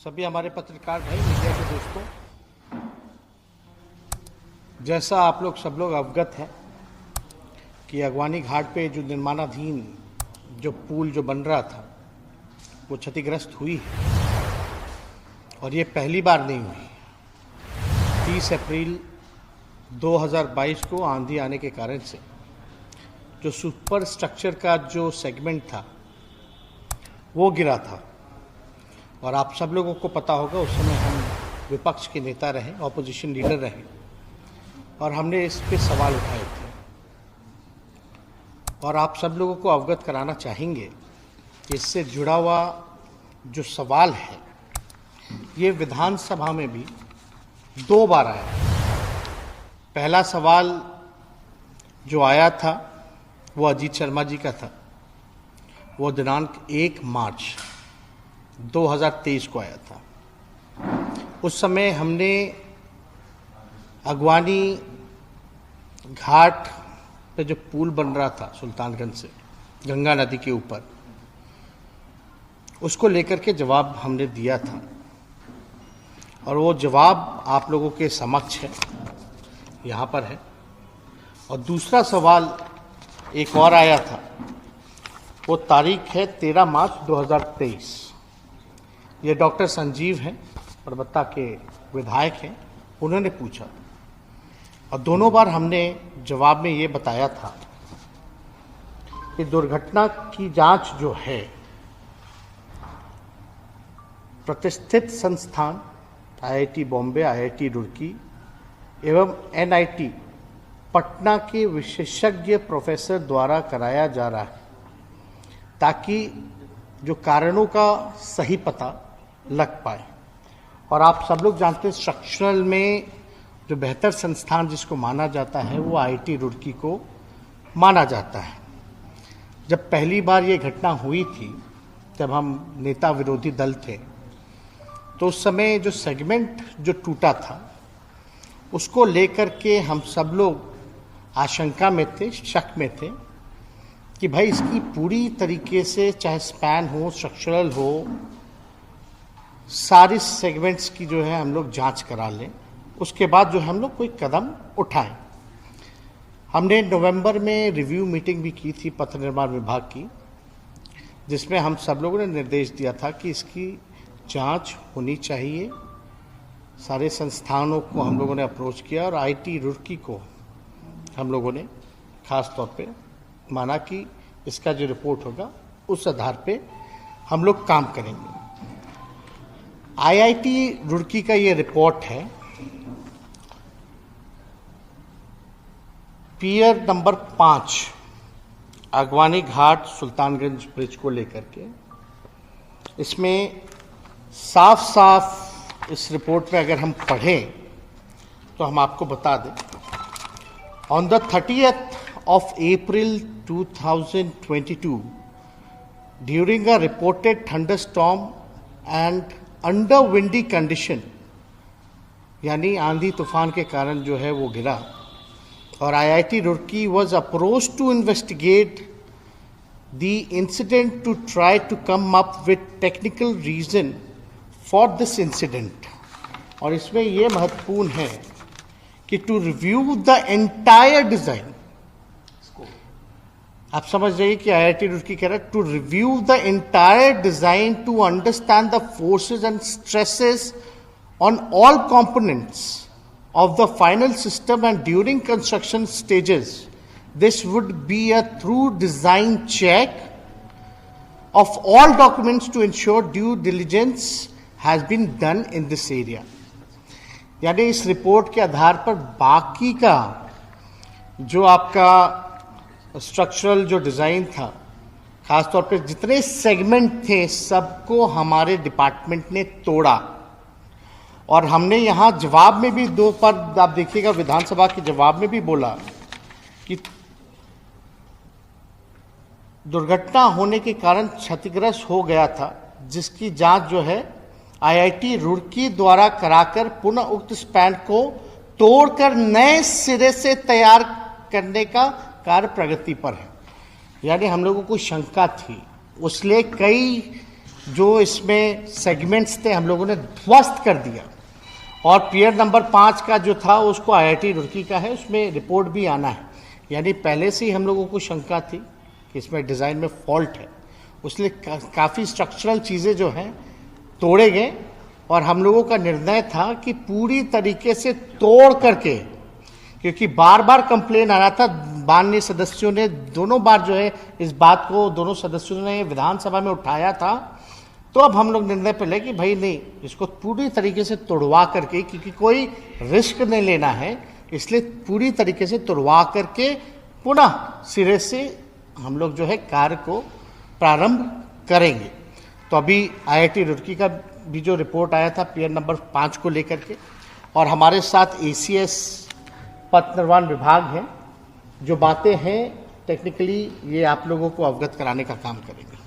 सभी हमारे पत्रकार भाई, मीडिया के दोस्तों, जैसा आप लोग सब लोग अवगत हैं कि अगवानी घाट पे जो निर्माणाधीन जो पुल जो बन रहा था वो क्षतिग्रस्त हुई है और ये पहली बार नहीं हुई। 30 अप्रैल 2022 को आंधी आने के कारण से जो सुपर स्ट्रक्चर का जो सेगमेंट था वो गिरा था और आप सब लोगों को पता होगा उस समय हम विपक्ष के नेता रहे, ऑपोजिशन लीडर रहे और हमने इस पे सवाल उठाए थे। और आप सब लोगों को अवगत कराना चाहेंगे कि इससे जुड़ा हुआ जो सवाल है ये विधानसभा में भी 2 बार आया। पहला सवाल जो आया था वो अजीत शर्मा जी का था, वो दिनांक 1 मार्च 2023 को आया था। उस समय हमने अगवानी घाट पे जो पुल बन रहा था सुल्तानगंज से गंगा नदी के ऊपर, उसको लेकर के जवाब हमने दिया था और वो जवाब आप लोगों के समक्ष है, यहाँ पर है। और दूसरा सवाल एक और आया था, वो तारीख है 13 मार्च 2023। ये डॉक्टर संजीव हैं, परबत्ता के विधायक हैं, उन्होंने पूछा और दोनों बार हमने जवाब में ये बताया था कि दुर्घटना की जांच जो है प्रतिष्ठित संस्थान आईआईटी बॉम्बे, आईआईटी रुड़की एवं एनआईटी पटना के विशेषज्ञ प्रोफेसर द्वारा कराया जा रहा है ताकि जो कारणों का सही पता लग पाए। और आप सब लोग जानते हैं स्ट्रक्चरल में जो बेहतर संस्थान जिसको माना जाता है वो आईआईटी रुड़की को माना जाता है। जब पहली बार ये घटना हुई थी जब हम नेता विरोधी दल थे तो उस समय जो सेगमेंट जो टूटा था उसको लेकर के हम सब लोग आशंका में थे, शक में थे कि भाई इसकी पूरी तरीके से चाहे स्पैन हो, स्ट्रक्चरल हो, सारी सेगमेंट्स की जो है हम लोग जांच करा लें, उसके बाद जो हम लोग कोई कदम उठाएं। हमने नवंबर में रिव्यू मीटिंग भी की थी पथ निर्माण विभाग की, जिसमें हम सब लोगों ने निर्देश दिया था कि इसकी जांच होनी चाहिए। सारे संस्थानों को हम लोगों ने अप्रोच किया और आईआईटी रुड़की को हम लोगों ने खास तौर पे माना कि इसका जो रिपोर्ट होगा उस आधार पे हम लोग काम करेंगे। आईआईटी रुड़की का ये रिपोर्ट है, पियर नंबर 5 अगवानी घाट सुल्तानगंज ब्रिज को लेकर के। इसमें साफ साफ इस रिपोर्ट में अगर हम पढ़ें तो हम आपको बता दें, on the 30th of April 2022 during a reported thunderstorm and under windy condition, यानी आंधी तूफान के कारण जो है वो गिरा और IIT Roorkee was approached to investigate the incident to try to come up with technical reason for this incident। और इसमें ये महत्वपूर्ण है कि to review the entire design. आप समझ रहे कि आईआईटी रुड़की कह रहा है to review the entire design to understand the forces and stresses on all components of the final system and during construction stages this would be a thorough design check of all documents to ensure due diligence has been done in this area. यानी इस report के आधार पर बाकी का जो आपका structural जो design था, खासतौर पे जितने सेगमेंट थे सबको हमारे डिपार्टमेंट ने तोड़ा। और हमने यहाँ जवाब में भी 2 पर आप देखिएगा विधानसभा के जवाब में भी बोला कि दुर्घटना होने के कारण क्षतिग्रस्त हो गया था, जिसकी जांच जो है आईआईटी रुड़की द्वारा कराकर पुनः उक्त स्पैन को तोड़कर नए सिरे से तैयार करने का कार्य प्रगति पर है। यानी हम लोगों को शंका थी, उसलिए कई जो इसमें सेगमेंट्स थे हम लोगों ने ध्वस्त कर दिया। और पियर नंबर 5 का जो था उसको IIT रुड़की का है, उसमें रिपोर्ट भी आना है। यानी पहले से ही हम लोगों को शंका थी कि इसमें डिज़ाइन में फॉल्ट है, उसलिए काफ़ी स्ट्रक्चरल चीज़ें जो हैं तोड़े गए। और हम लोगों का निर्णय था कि पूरी तरीके से तोड़ करके, क्योंकि बार बार कंप्लेन आ रहा था, माननीय सदस्यों ने दोनों बार जो है इस बात को दोनों सदस्यों ने विधानसभा में उठाया था। तो अब हम लोग निर्णय पे ले कि भाई नहीं, इसको पूरी तरीके से तोड़वा करके, क्योंकि कोई रिस्क नहीं लेना है, इसलिए पूरी तरीके से तोड़वा करके पुनः सिरे से हम लोग जो है कार्य को प्रारंभ करेंगे। तो अभी IIT रुड़की का भी जो रिपोर्ट आया था पियर नंबर 5 को लेकर के, और हमारे साथ ACS पथ निर्माण विभाग है, जो बातें हैं टेक्निकली ये आप लोगों को अवगत कराने का काम करेंगे।